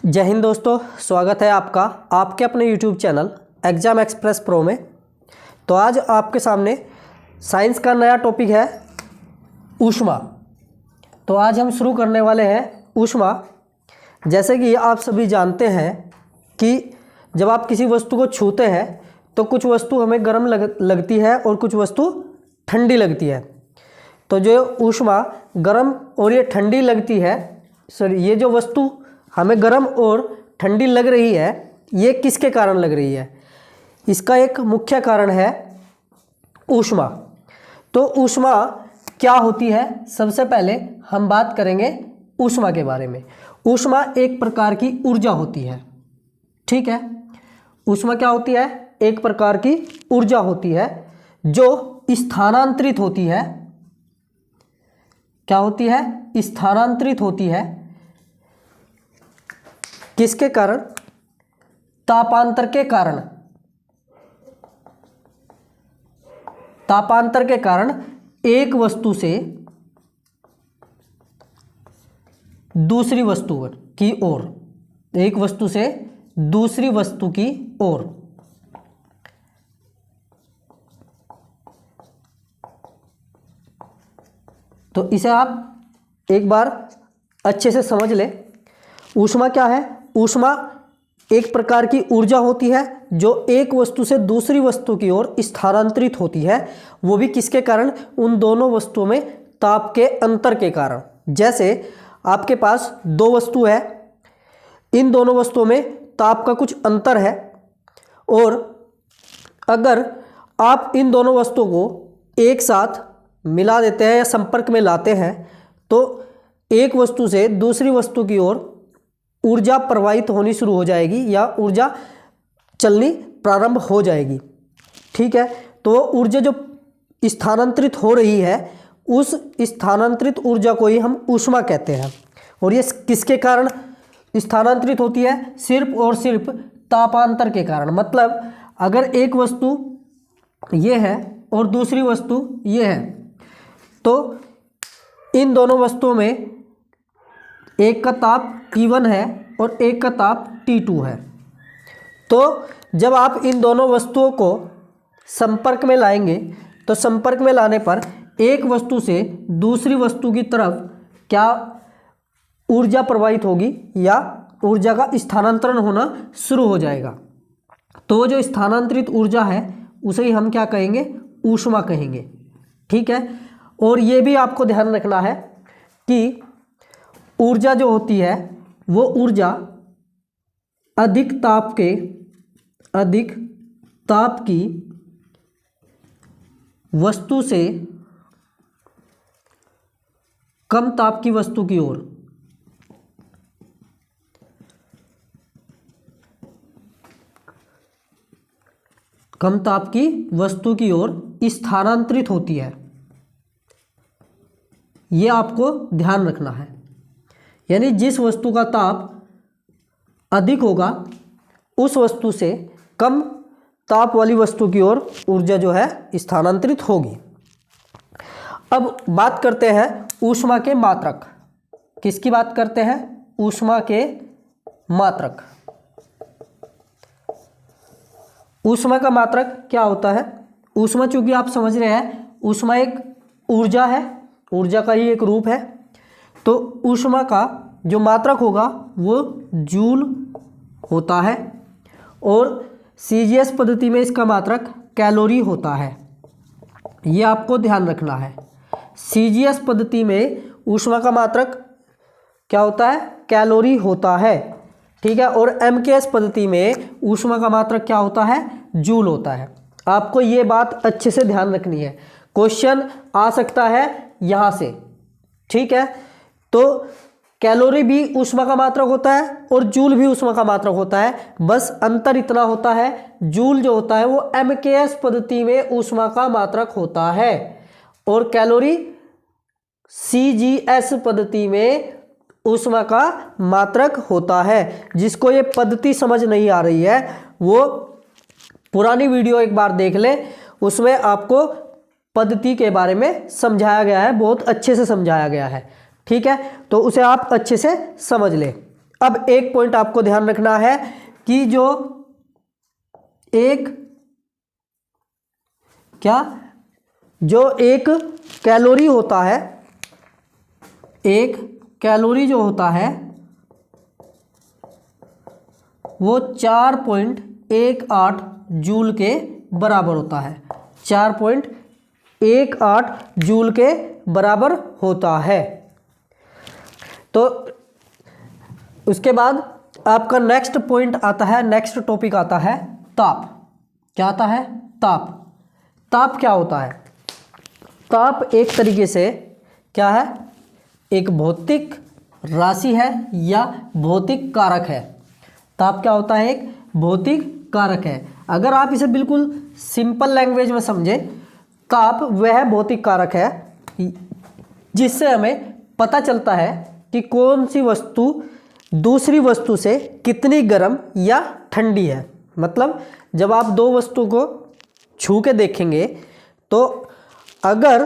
जय हिंद दोस्तों, स्वागत है आपका आपके अपने YouTube channel exam express pro में। तो आज आपके सामने साइंस का नया टॉपिक है ऊष्मा। तो आज हम शुरू करने वाले हैं ऊष्मा। जैसे कि आप सभी जानते हैं कि जब आप किसी वस्तु को छूते हैं तो कुछ वस्तु हमें गर्म लगती है और कुछ वस्तु ठंडी लगती है। तो जो ऊष्मा गर्म और ये ठंडी लगती है, ये जो वस्तु हमें गर्म और ठंडी लग रही है, ये किसके कारण लग रही है? इसका एक मुख्य कारण है ऊष्मा। तो ऊष्मा क्या होती है, सबसे पहले हम बात करेंगे ऊष्मा के बारे में। ऊष्मा एक प्रकार की ऊर्जा होती है, ठीक है। ऊष्मा क्या होती है? एक प्रकार की ऊर्जा होती है जो स्थानांतरित होती है। क्या होती है? स्थानांतरित होती है। किसके कारण? तापांतर के कारण। तापांतर के कारण एक वस्तु से दूसरी वस्तु की ओर, एक वस्तु से दूसरी वस्तु की ओर। तो इसे आप एक बार अच्छे से समझ ले। ऊष्मा क्या है? ऊष्मा एक प्रकार की ऊर्जा होती है जो एक वस्तु से दूसरी वस्तु की ओर स्थानांतरित होती है। वो भी किसके कारण? उन दोनों वस्तुओं में ताप के अंतर के कारण। जैसे आपके पास दो वस्तु है, इन दोनों वस्तुओं में ताप का कुछ अंतर है, और अगर आप इन दोनों वस्तुओं को एक साथ मिला देते हैं या संपर्क में लाते हैं तो एक वस्तु से दूसरी वस्तु की ओर ऊर्जा प्रवाहित होनी शुरू हो जाएगी या ऊर्जा चलनी प्रारंभ हो जाएगी, ठीक है। तो वो ऊर्जा जो स्थानांतरित हो रही है, उस स्थानांतरित ऊर्जा को ही हम ऊष्मा कहते हैं। और ये किसके कारण स्थानांतरित होती है? सिर्फ और सिर्फ तापांतर के कारण। मतलब अगर एक वस्तु ये है और दूसरी वस्तु ये है, तो इन दोनों वस्तुओं में एक का ताप T1 है और एक का ताप T2 है। तो जब आप इन दोनों वस्तुओं को संपर्क में लाएंगे तो संपर्क में लाने पर एक वस्तु से दूसरी वस्तु की तरफ क्या ऊर्जा प्रवाहित होगी या ऊर्जा का स्थानांतरण होना शुरू हो जाएगा। तो वो जो स्थानांतरित ऊर्जा है उसे ही हम क्या कहेंगे? ऊष्मा कहेंगे, ठीक है। और ये भी आपको ध्यान रखना है कि ऊर्जा जो होती है वो ऊर्जा अधिक ताप की वस्तु से कम ताप की वस्तु की ओर, कम ताप की वस्तु की ओर स्थानांतरित होती है। ये आपको ध्यान रखना है। यानी जिस वस्तु का ताप अधिक होगा उस वस्तु से कम ताप वाली वस्तु की ओर ऊर्जा जो है स्थानांतरित होगी। अब बात करते हैं ऊष्मा के मात्रक। किसकी बात करते हैं? ऊष्मा के मात्रक। ऊष्मा का मात्रक क्या होता है? ऊष्मा, चूंकि आप समझ रहे हैं ऊष्मा एक ऊर्जा है, ऊर्जा का ही एक रूप है। तो ऊष्मा का जो मात्रक होगा वो जूल होता है, और सीजीएस पद्धति में इसका मात्रक कैलोरी होता है। ये आपको ध्यान रखना है। सीजीएस पद्धति में ऊष्मा का मात्रक क्या होता है? कैलोरी होता है, ठीक है। और एमकेएस पद्धति में ऊष्मा का मात्रक क्या होता है? जूल होता है। आपको ये बात अच्छे से ध्यान रखनी है, क्वेश्चन आ सकता है यहाँ से, ठीक है। तो कैलोरी भी ऊष्मा का मात्रक होता है और जूल भी ऊष्मा का मात्रक होता है। बस अंतर इतना होता है, जूल जो होता है वो एमकेएस पद्धति में ऊष्मा का मात्रक होता है और कैलोरी सीजीएस पद्धति में ऊष्मा का मात्रक होता है। जिसको ये पद्धति समझ नहीं आ रही है वो पुरानी वीडियो एक बार देख ले, उसमें आपको पद्धति के बारे में समझाया गया है, बहुत अच्छे से समझाया गया है, ठीक है। तो उसे आप अच्छे से समझ लें। अब एक पॉइंट आपको ध्यान रखना है कि जो एक कैलोरी होता है, एक कैलोरी जो होता है वो 4.18 जूल के बराबर होता है। 4.18 जूल के बराबर होता है। तो उसके बाद आपका नेक्स्ट पॉइंट आता है, नेक्स्ट टॉपिक आता है ताप। क्या आता है? ताप। ताप क्या होता है? ताप एक तरीके से क्या है? एक भौतिक राशि है या भौतिक कारक है। ताप क्या होता है? एक भौतिक कारक है। अगर आप इसे बिल्कुल सिंपल लैंग्वेज में समझें, ताप वह भौतिक कारक है जिससे हमें पता चलता है कि कौन सी वस्तु दूसरी वस्तु से कितनी गर्म या ठंडी है। मतलब जब आप दो वस्तु को छू के देखेंगे तो अगर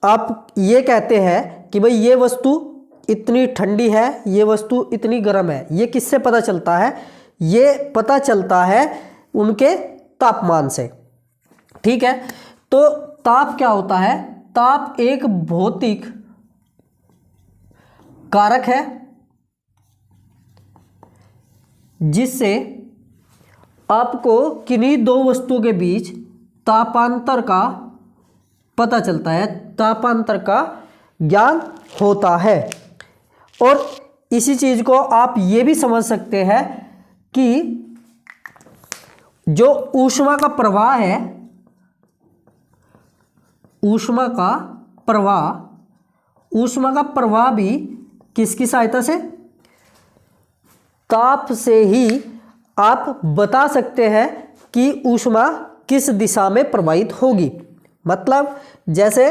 आप ये कहते हैं कि भाई ये वस्तु इतनी ठंडी है, ये वस्तु इतनी गर्म है, ये किससे पता चलता है? ये पता चलता है उनके तापमान से। ठीक है, तो ताप क्या होता है? ताप एक भौतिक कारक है जिससे आपको किन्हीं दो वस्तुओं के बीच तापांतर का पता चलता है, तापांतर का ज्ञान होता है। और इसी चीज को आप ये भी समझ सकते हैं कि जो ऊष्मा का प्रवाह है, ऊष्मा का प्रवाह भी किसकी सहायता से? ताप से ही आप बता सकते हैं कि ऊष्मा किस दिशा में प्रवाहित होगी। मतलब जैसे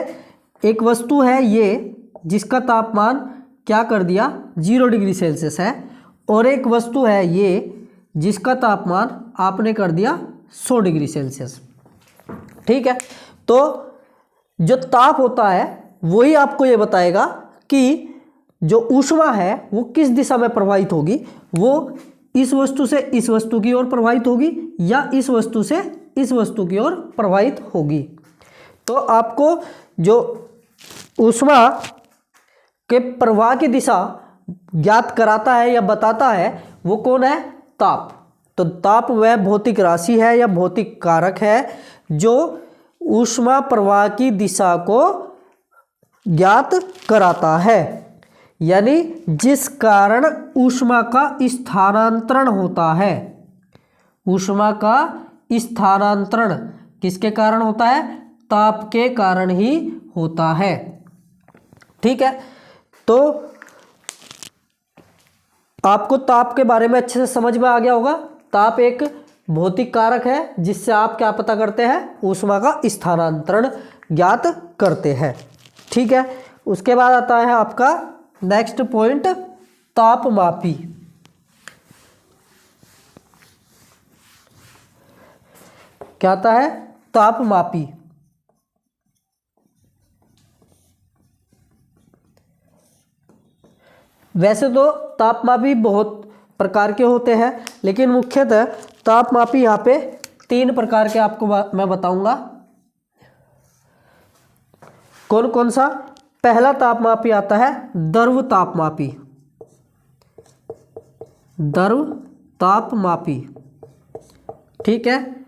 एक वस्तु है ये जिसका तापमान क्या कर दिया 0 डिग्री सेल्सियस है, और एक वस्तु है ये जिसका तापमान आपने कर दिया 100 डिग्री सेल्सियस। ठीक है, तो जो ताप होता है वही आपको ये बताएगा कि जो ऊष्मा है वो किस दिशा में प्रवाहित होगी। वो इस वस्तु से इस वस्तु की ओर प्रवाहित होगी या इस वस्तु से इस वस्तु की ओर प्रवाहित होगी। तो आपको जो ऊष्मा के प्रवाह की दिशा ज्ञात कराता है या बताता है वो कौन है? ताप। तो ताप वह भौतिक राशि है या भौतिक कारक है जो ऊष्मा प्रवाह की दिशा को ज्ञात कराता है, यानी जिस कारण ऊष्मा का स्थानांतरण होता है। ऊष्मा का स्थानांतरण किसके कारण होता है? ताप के कारण ही होता है। ठीक है, तो आपको ताप के बारे में अच्छे से समझ में आ गया होगा। ताप एक भौतिक कारक है जिससे आप क्या पता करते हैं? ऊष्मा का स्थानांतरण ज्ञात करते हैं। ठीक है, उसके बाद आता है आपका नेक्स्ट पॉइंट तापमापी। क्या आता है? तापमापी। वैसे तो तापमापी बहुत प्रकार के होते हैं, लेकिन मुख्यतः तापमापी यहाँ पे 3 प्रकार के आपको मैं बताऊंगा। कौन कौन सा? पहला तापमापी आता है द्रव तापमापी। द्रव तापमापी, ठीक है,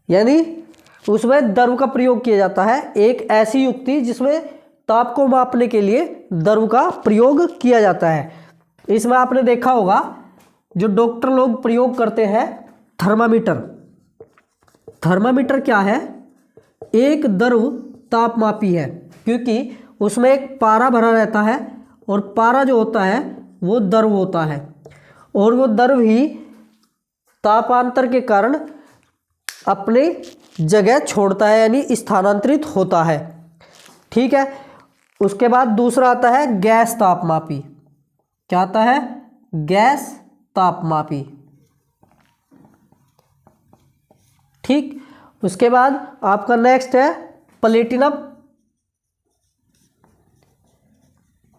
यानी उसमें द्रव का प्रयोग किया जाता है। एक ऐसी युक्ति जिसमें ताप को मापने के लिए द्रव का प्रयोग किया जाता है। इसमें आपने देखा होगा जो डॉक्टर लोग प्रयोग करते हैं थर्मामीटर। थर्मामीटर क्या है? एक द्रव तापमापी है, क्योंकि उसमें एक पारा भरा रहता है और पारा जो होता है वो द्रव होता है, और वो द्रव ही तापांतर के कारण अपनी जगह छोड़ता है, यानी स्थानांतरित होता है। ठीक है, उसके बाद दूसरा आता है गैस तापमापी। क्या आता है? गैस तापमापी। ठीक, उसके बाद आपका नेक्स्ट है प्लेटिनम।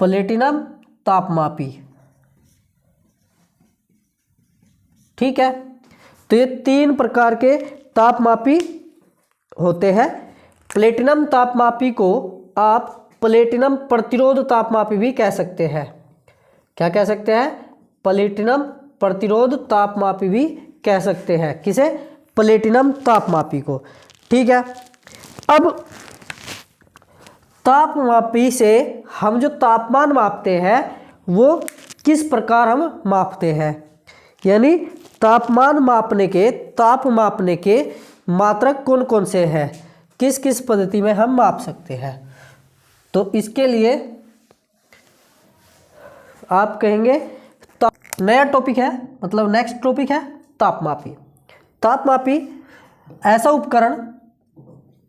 प्लेटिनम तापमापी। ठीक है, तो ये 3 प्रकार के तापमापी होते हैं। प्लेटिनम तापमापी को आप प्लेटिनम प्रतिरोध तापमापी भी कह सकते हैं। क्या कह सकते हैं? प्लेटिनम प्रतिरोध तापमापी भी कह सकते हैं। किसे? प्लेटिनम तापमापी को। ठीक है, अब तापमापी से हम जो तापमान मापते हैं वो किस प्रकार हम मापते हैं, यानी तापमान मापने के, ताप मापने के मात्रक कौन कौन से हैं, किस किस पद्धति में हम माप सकते हैं। तो इसके लिए आप कहेंगे नया टॉपिक है, मतलब नेक्स्ट टॉपिक है तापमापी। तापमापी ऐसा उपकरण,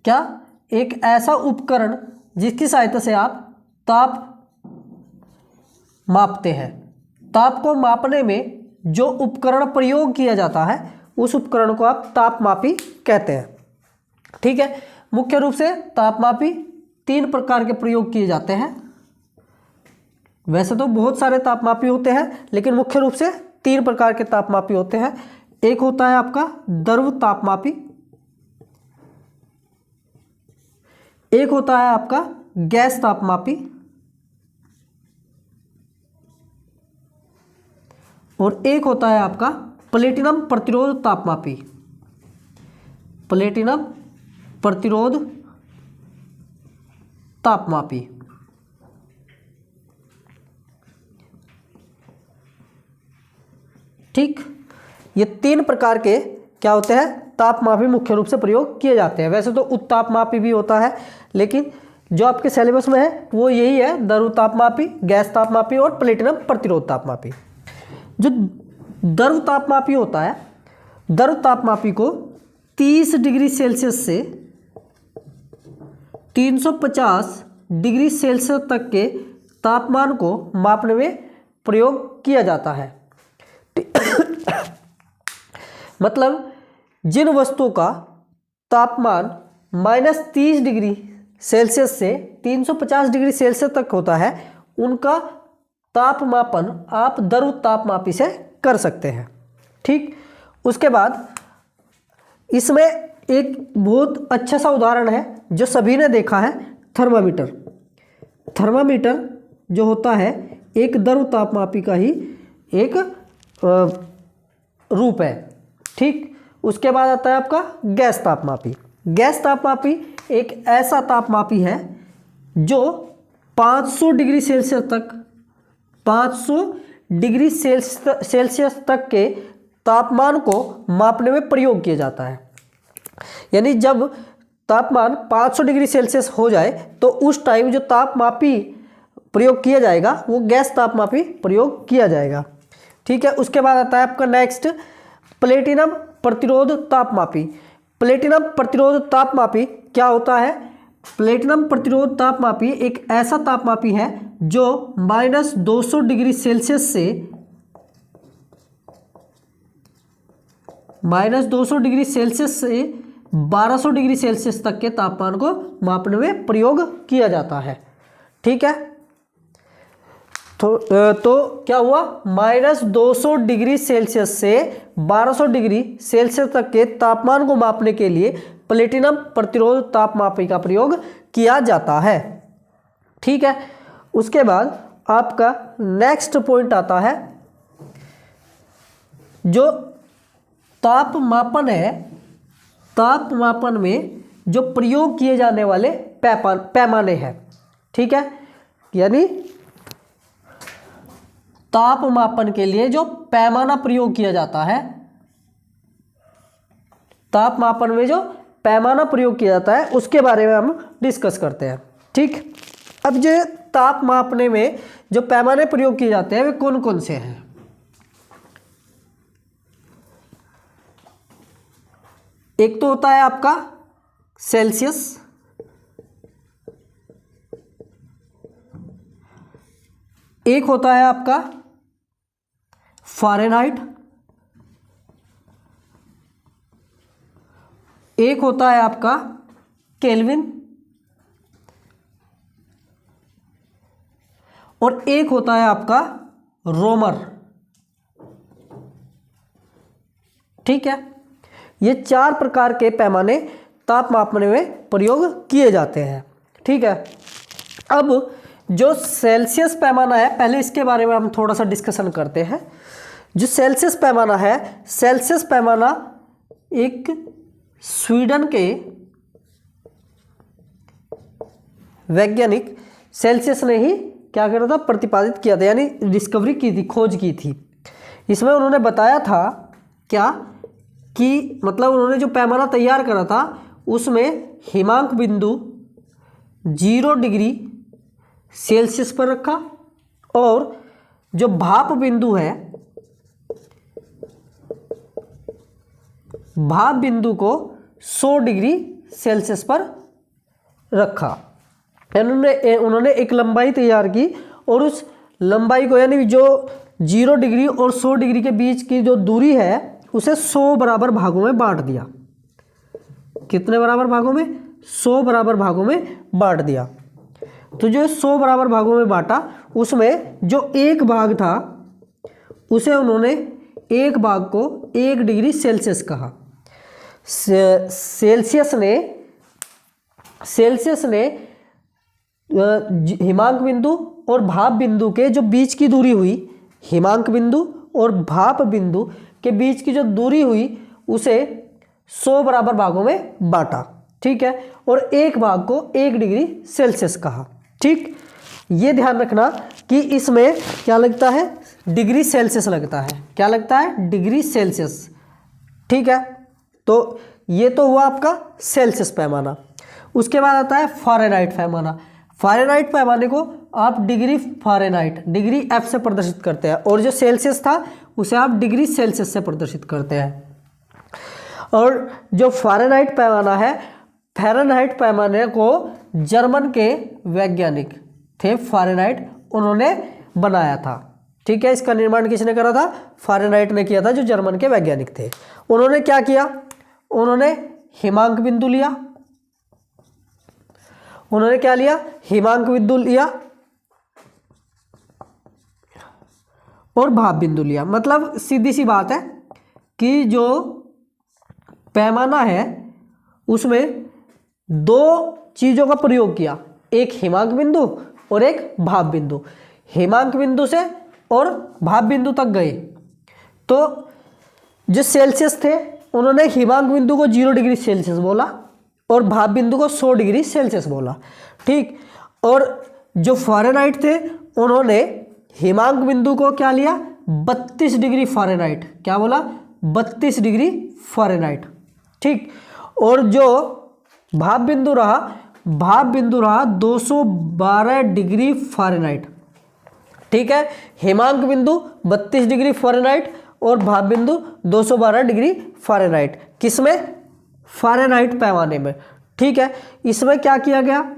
क्या? एक ऐसा उपकरण जिसकी सहायता से आप ताप मापते हैं। ताप को मापने में जो उपकरण प्रयोग किया जाता है उस उपकरण को आप तापमापी कहते हैं। ठीक है, मुख्य रूप से तापमापी 3 प्रकार के प्रयोग किए जाते हैं। वैसे तो बहुत सारे तापमापी होते हैं, लेकिन मुख्य रूप से 3 प्रकार के तापमापी होते हैं। एक होता है आपका द्रव तापमापी, एक होता है आपका गैस तापमापी, और एक होता है आपका प्लेटिनम प्रतिरोध तापमापी। प्लेटिनम प्रतिरोध तापमापी। ठीक, ये 3 प्रकार के क्या होते हैं, तापमापी मुख्य रूप से प्रयोग किए जाते हैं। वैसे तो उत्तापमापी भी होता है, लेकिन जो आपके सिलेबस में है वो यही है, द्रव तापमापी, गैस तापमापी और प्लेटिनम प्रतिरोध तापमापी। जो द्रव तापमापी होता है, द्रव तापमापी को 30 डिग्री सेल्सियस से 350 डिग्री सेल्सियस तक के तापमान को मापने में प्रयोग किया जाता है। मतलब जिन वस्तुओं का तापमान -30 डिग्री सेल्सियस से 350 डिग्री सेल्सियस तक होता है, उनका तापमापन आप द्रव तापमापी से कर सकते हैं। ठीक, उसके बाद इसमें एक बहुत अच्छा सा उदाहरण है जो सभी ने देखा है, थर्मामीटर। थर्मामीटर जो होता है एक द्रव तापमापी का ही एक रूप है। ठीक, उसके बाद आता है आपका गैस तापमापी। गैस तापमापी एक ऐसा तापमापी है जो 500 डिग्री सेल्सियस तक, 500 डिग्री सेल्सियस तक के तापमान को मापने में प्रयोग किया जाता है। यानी जब तापमान 500 डिग्री सेल्सियस हो जाए तो उस टाइम जो तापमापी प्रयोग किया जाएगा वो गैस तापमापी प्रयोग किया जाएगा। ठीक है, उसके बाद आता है आपका नेक्स्ट प्लेटिनम प्रतिरोध तापमापी। प्लेटिनम प्रतिरोध तापमापी क्या होता है? प्लेटिनम प्रतिरोध तापमापी एक ऐसा तापमापी है जो -200 डिग्री सेल्सियस से -200 डिग्री सेल्सियस से 1200 डिग्री सेल्सियस तक के तापमान को मापने में प्रयोग किया जाता है। ठीक है, तो क्या हुआ, -200 डिग्री सेल्सियस से 1200 डिग्री सेल्सियस तक के तापमान को मापने के लिए प्लेटिनम प्रतिरोध तापमापी का प्रयोग किया जाता है। ठीक है, उसके बाद आपका नेक्स्ट पॉइंट आता है जो तापमापन है। तापमापन में जो प्रयोग किए जाने वाले पैमाने हैं। ठीक है, यानी तापमापन के लिए जो पैमाना प्रयोग किया जाता है, तापमापन में जो पैमाना प्रयोग किया जाता है उसके बारे में हम डिस्कस करते हैं। ठीक, अब जो ताप मापने में जो पैमाने प्रयोग किए जाते हैं वे कौन कौन से हैं? एक तो होता है आपका सेल्सियस, एक होता है आपका फ़ारेनहाइट, एक होता है आपका केल्विन, और एक होता है आपका रोमर। ठीक है, ये 4 प्रकार के पैमाने ताप मापने में प्रयोग किए जाते हैं। ठीक है, अब जो सेल्सियस पैमाना है, पहले इसके बारे में हम थोड़ा सा डिस्कशन करते हैं। जो सेल्सियस पैमाना है, सेल्सियस पैमाना एक स्वीडन के वैज्ञानिक सेल्सियस ने ही क्या करा था, प्रतिपादित किया था, यानी डिस्कवरी की थी, खोज की थी। इसमें उन्होंने बताया था क्या कि मतलब उन्होंने जो पैमाना तैयार करा था उसमें हिमांक बिंदु 0 डिग्री सेल्सियस पर रखा और जो भाप बिंदु है, भाप बिंदु को 100 डिग्री सेल्सियस पर रखा। उन्होंने एक लंबाई तैयार की और उस लंबाई को, यानी जो 0 डिग्री और 100 डिग्री के बीच की जो दूरी है उसे 100 बराबर भागों में बांट दिया। कितने बराबर भागों में? 100 बराबर भागों में बांट दिया। तो जो 100 बराबर भागों में बांटा, उसमें जो एक भाग था उसे उन्होंने एक भाग को 1 डिग्री सेल्सियस कहा। सेल्सियस ने हिमांक बिंदु और भाप बिंदु के जो बीच की दूरी हुई, हिमांक बिंदु और भाप बिंदु के बीच की जो दूरी हुई उसे 100 बराबर भागों में बांटा। ठीक है, और एक भाग को 1 डिग्री सेल्सियस कहा। ठीक, ये ध्यान रखना कि इसमें क्या लगता है, डिग्री सेल्सियस लगता है। क्या लगता है? Degree Celsius. ठीक है, तो ये तो हुआ आपका सेल्सियस पैमाना। उसके बाद आता है फ़ारेनहाइट पैमाना। फ़ारेनहाइट पैमाने को आप डिग्री फ़ारेनहाइट, डिग्री एफ से प्रदर्शित करते हैं, और जो सेल्सियस था उसे आप डिग्री सेल्सियस से प्रदर्शित करते हैं। और जो फ़ारेनहाइट पैमाना है, फ़ारेनहाइट पैमाने को जर्मन के वैज्ञानिक थे फ़ारेनहाइट, उन्होंने बनाया था। ठीक है, इसका निर्माण किसने करा था? फ़ारेनहाइट ने किया था, जो जर्मन के वैज्ञानिक थे। उन्होंने क्या किया? उन्होंने हिमांक बिंदु लिया। उन्होंने क्या लिया? हिमांक बिंदु लिया और भाप बिंदु लिया। मतलब सीधी सी बात है कि जो पैमाना है उसमें 2 चीज़ों का प्रयोग किया, एक हिमांक बिंदु और एक भाप बिंदु। हिमांक बिंदु से और भाप बिंदु तक गए तो जो सेल्सियस थे उन्होंने हिमांक बिंदु को 0 डिग्री सेल्सियस बोला और भाप बिंदु को 100 डिग्री सेल्सियस बोला। ठीक, और जो फ़ारेनहाइट थे उन्होंने हिमांक बिंदु को क्या लिया? 32 डिग्री फ़ारेनहाइट। क्या बोला? 32 डिग्री फ़ारेनहाइट। ठीक, और जो भाप बिंदु रहा, भाप बिंदु रहा 212 डिग्री फ़ारेनहाइट। ठीक है, हिमांक बिंदु 32 डिग्री फ़ारेनहाइट और भाप बिंदु 212 डिग्री फ़ारेनहाइट। किसमें? फ़ारेनहाइट पैमाने में। ठीक है, इसमें क्या किया गया?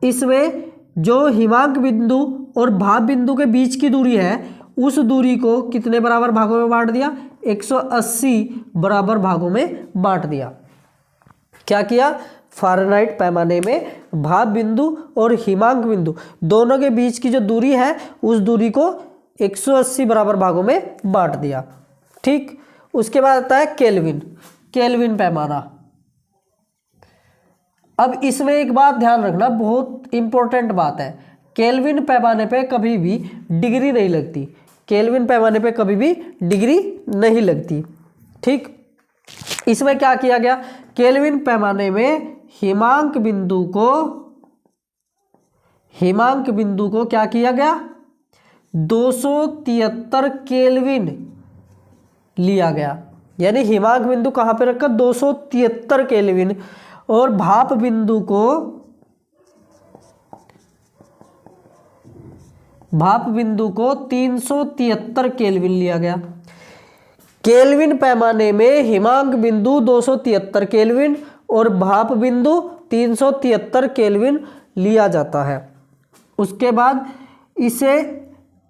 इसमें जो हिमांक बिंदु और भाप बिंदु के बीच की दूरी है उस दूरी को कितने बराबर भागों में बांट दिया? 180 बराबर भागों में बांट दिया। क्या किया? फ़ारेनहाइट पैमाने में भाप बिंदु और हिमांक बिंदु दोनों के बीच की जो दूरी है उस दूरी को 180 बराबर भागों में बांट दिया। ठीक, उसके बाद आता है केल्विन। केल्विन पैमाना। अब इसमें एक बात ध्यान रखना, बहुत इंपॉर्टेंट बात है। केल्विन पैमाने पे कभी भी डिग्री नहीं लगती। केल्विन पैमाने पे कभी भी डिग्री नहीं लगती। ठीक, इसमें क्या किया गया? केल्विन पैमाने में हिमांक बिंदु को क्या किया गया? 273 केल्विन लिया गया। यानी हिमांक बिंदु कहाँ पे रखा? 273 केल्विन। और भाप बिंदु को 373 केल्विन लिया गया। केल्विन पैमाने में हिमांक बिंदु 273 केल्विन और भाप बिंदु 373 केल्विन लिया जाता है। उसके बाद इसे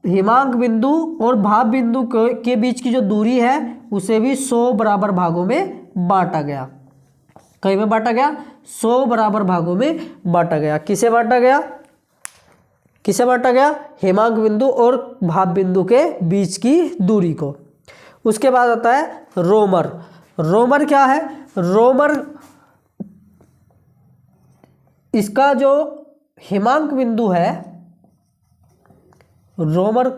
हिमांक बिंदु और भाप बिंदु के बीच की जो दूरी है उसे भी 100 बराबर भागों में बांटा गया। कई में बांटा गया? 100 बराबर भागों में बांटा गया। किसे बांटा गया? किसे बांटा गया? हिमांक बिंदु और भाप बिंदु के बीच की दूरी को। उसके बाद आता है रोमर। रोमर क्या है? रोमर इसका जो हिमांक बिंदु है, रोमर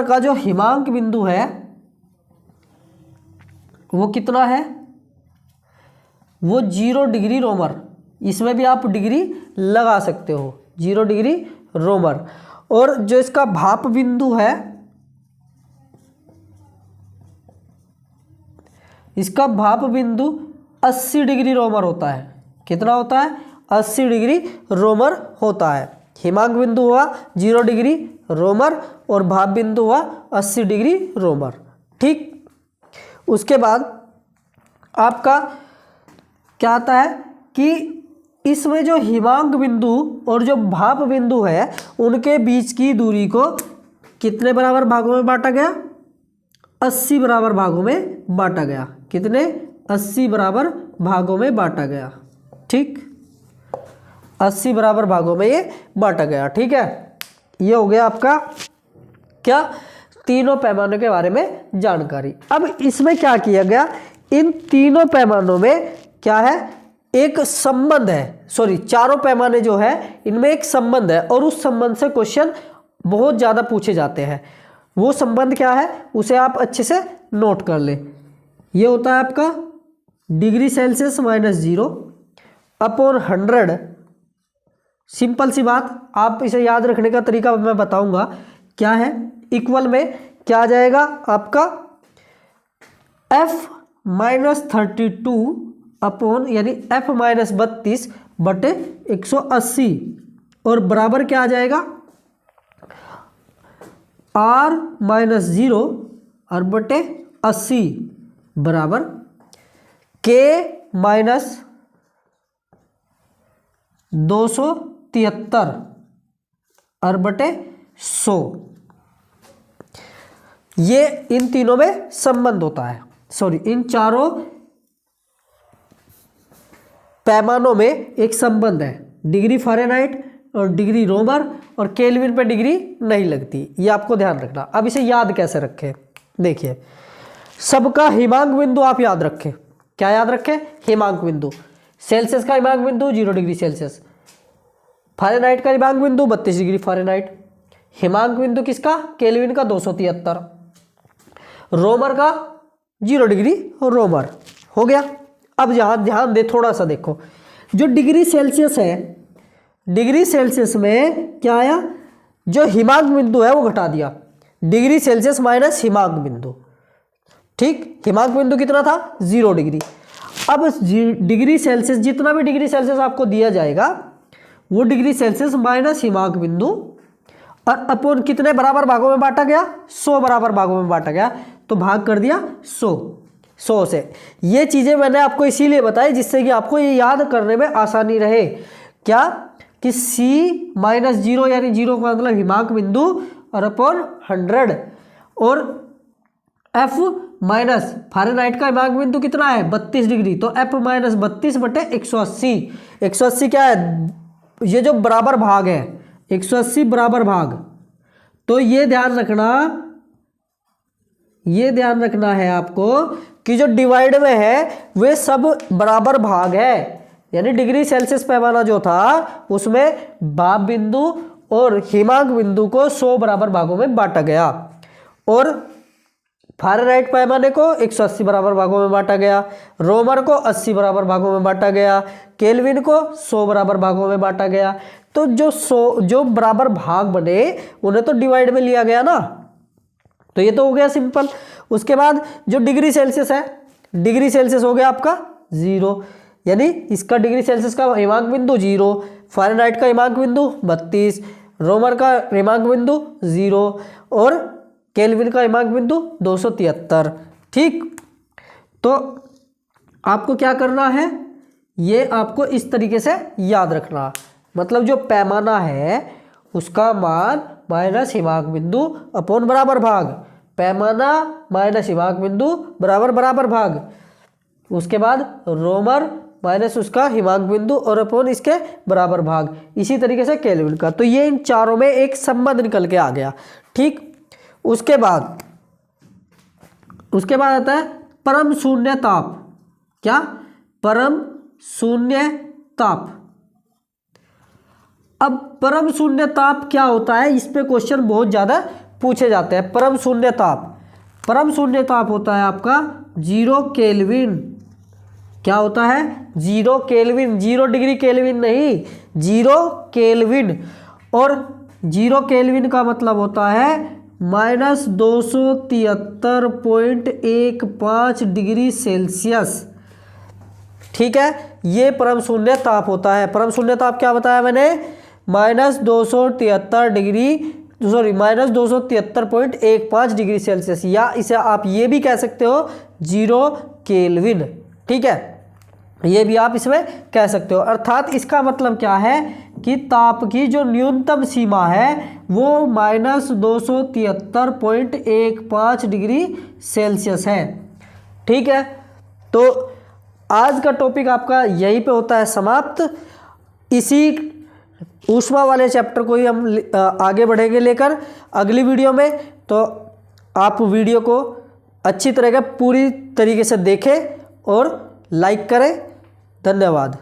का जो हिमांक बिंदु है वो कितना है? वो 0 डिग्री रोमर। इसमें भी आप डिग्री लगा सकते हो, 0 डिग्री रोमर। और जो इसका भाप बिंदु है, इसका भाप बिंदु 80 डिग्री रोमर होता है। कितना होता है? 80 डिग्री रोमर होता है। हिमांक बिंदु हुआ 0 डिग्री रोमर और भाप बिंदु हुआ 80 डिग्री रोमर। ठीक, उसके बाद आपका क्या आता है कि इसमें जो हिमांक बिंदु और जो भाप बिंदु है उनके बीच की दूरी को कितने बराबर भागों में बांटा गया? 80 बराबर भागों में बांटा गया। कितने? 80 बराबर भागों में बांटा गया। ठीक, 80 बराबर भागों में ये बांटा गया। ठीक है, ये हो गया आपका क्या? तीनों पैमानों के बारे में जानकारी। अब इसमें क्या किया गया? इन तीनों पैमानों में क्या है? एक संबंध है। सॉरी, चारों पैमाने जो है इनमें एक संबंध है और उस संबंध से क्वेश्चन बहुत ज़्यादा पूछे जाते हैं। वो संबंध क्या है उसे आप अच्छे से नोट कर लें। ये होता है आपका डिग्री सेल्सियस -0 अपॉन 100। सिंपल सी बात, आप इसे याद रखने का तरीका मैं बताऊंगा क्या है। इक्वल में क्या आ जाएगा आपका? F-32 अपॉन यानी F-32 बटे 180 और बराबर क्या आ जाएगा? R-0 और बटे 80 बराबर K-273 और बटे 100। ये इन तीनों में संबंध होता है। सॉरी, इन चारों पैमानों में एक संबंध है। डिग्री फ़ारेनहाइट और डिग्री रोमर और केल्विन पे डिग्री नहीं लगती, ये आपको ध्यान रखना। अब इसे याद कैसे रखें? देखिए, सबका हिमांक बिंदु आप याद रखें। क्या याद रखें? हिमांक बिंदु। सेल्सियस का हिमांक बिंदु 0 डिग्री सेल्सियस, फ़ारेनहाइट का हिमांक बिंदु 32 डिग्री फ़ारेनहाइट, हिमांक बिंदु किसका? केल्विन का 273, रोमर का 0 डिग्री रोमर। हो गया। अब यहाँ ध्यान दे, थोड़ा सा देखो, जो डिग्री सेल्सियस है, डिग्री सेल्सियस में क्या आया? जो हिमांक बिंदु है वो घटा दिया, डिग्री सेल्सियस माइनस हिमांक बिंदु। ठीक, हिमांक बिंदु कितना था? 0 डिग्री। अब डिग्री सेल्सियस, जितना भी डिग्री सेल्सियस आपको दिया जाएगा वो डिग्री सेल्सियस माइनस हिमांक बिंदु और अपॉन कितने बराबर भागों में बांटा गया? 100 बराबर भागों में बांटा गया, तो भाग कर दिया 100 से। ये चीज़ें मैंने आपको इसीलिए बताई जिससे कि आपको ये याद करने में आसानी रहे। क्या कि C-0 यानी 0 का मतलब हिमांक बिंदु और अपॉन 100 और F माइनस फ़ारेनहाइट का हिमांक बिंदु कितना है? 32 डिग्री, तो F-32 बटे 180। 180 क्या है? ये जो बराबर भाग है, 180 बराबर भाग। तो ये ध्यान रखना है आपको कि जो डिवाइड में है वे सब बराबर भाग है। यानी डिग्री सेल्सियस पैमाना जो था उसमें भाप बिंदु और हिमांक बिंदु को 100 बराबर भागों में बांटा गया और फ़ारेनहाइट पैमाने को 180 बराबर भागों में बांटा गया, रोमर को 80 बराबर भागों में बांटा गया, केल्विन को 100 बराबर भागों में बांटा गया। तो जो बराबर भाग बने उन्हें तो डिवाइड में लिया गया ना, तो ये तो हो गया सिंपल। उसके बाद जो डिग्री सेल्सियस है, डिग्री सेल्सियस हो गया आपका 0, यानी इसका डिग्री सेल्सियस का हिमांक बिंदु 0, फ़ारेनहाइट का हिमांक बिंदु 32, रोमर का हिमांक बिंदु 0 और केल्विन का हिमांक बिंदु 273। ठीक, तो आपको क्या करना है? ये आपको इस तरीके से याद रखना, मतलब जो पैमाना है उसका मान माइनस हिमांक बिंदु अपॉन बराबर भाग, पैमाना माइनस हिमांक बिंदु बराबर बराबर भाग, उसके बाद रोमर माइनस उसका हिमांक बिंदु और अपॉन इसके बराबर भाग, इसी तरीके से केल्विन का। तो ये इन चारों में एक संबंध निकल के आ गया। ठीक, उसके बाद उसके बाद आता है परम शून्य ताप। क्या? परम शून्य ताप। अब परम शून्य ताप क्या होता है, इस पे क्वेश्चन बहुत ज़्यादा पूछे जाते हैं। परम शून्य ताप, परम शून्य ताप होता है आपका 0 केल्विन। क्या होता है? 0 केल्विन, 0 डिग्री केल्विन नहीं, 0 केल्विन। और 0 केल्विन का मतलब होता है -273.15 डिग्री सेल्सियस। ठीक है, ये परम शून्य ताप होता है। परम शून्य ताप क्या बताया मैंने? -273.15 डिग्री सेल्सियस, या इसे आप ये भी कह सकते हो 0 केल्विन। ठीक है, ये भी आप इसमें कह सकते हो। अर्थात इसका मतलब क्या है कि ताप की जो न्यूनतम सीमा है वो -273.15 डिग्री सेल्सियस है। ठीक है, तो आज का टॉपिक आपका यहीं पे होता है समाप्त। इसी ऊष्मा वाले चैप्टर को ही हम आगे बढ़ेंगे लेकर अगली वीडियो में। तो आप वीडियो को अच्छी तरह पूरी तरीके से देखें और लाइक करें। धन्यवाद।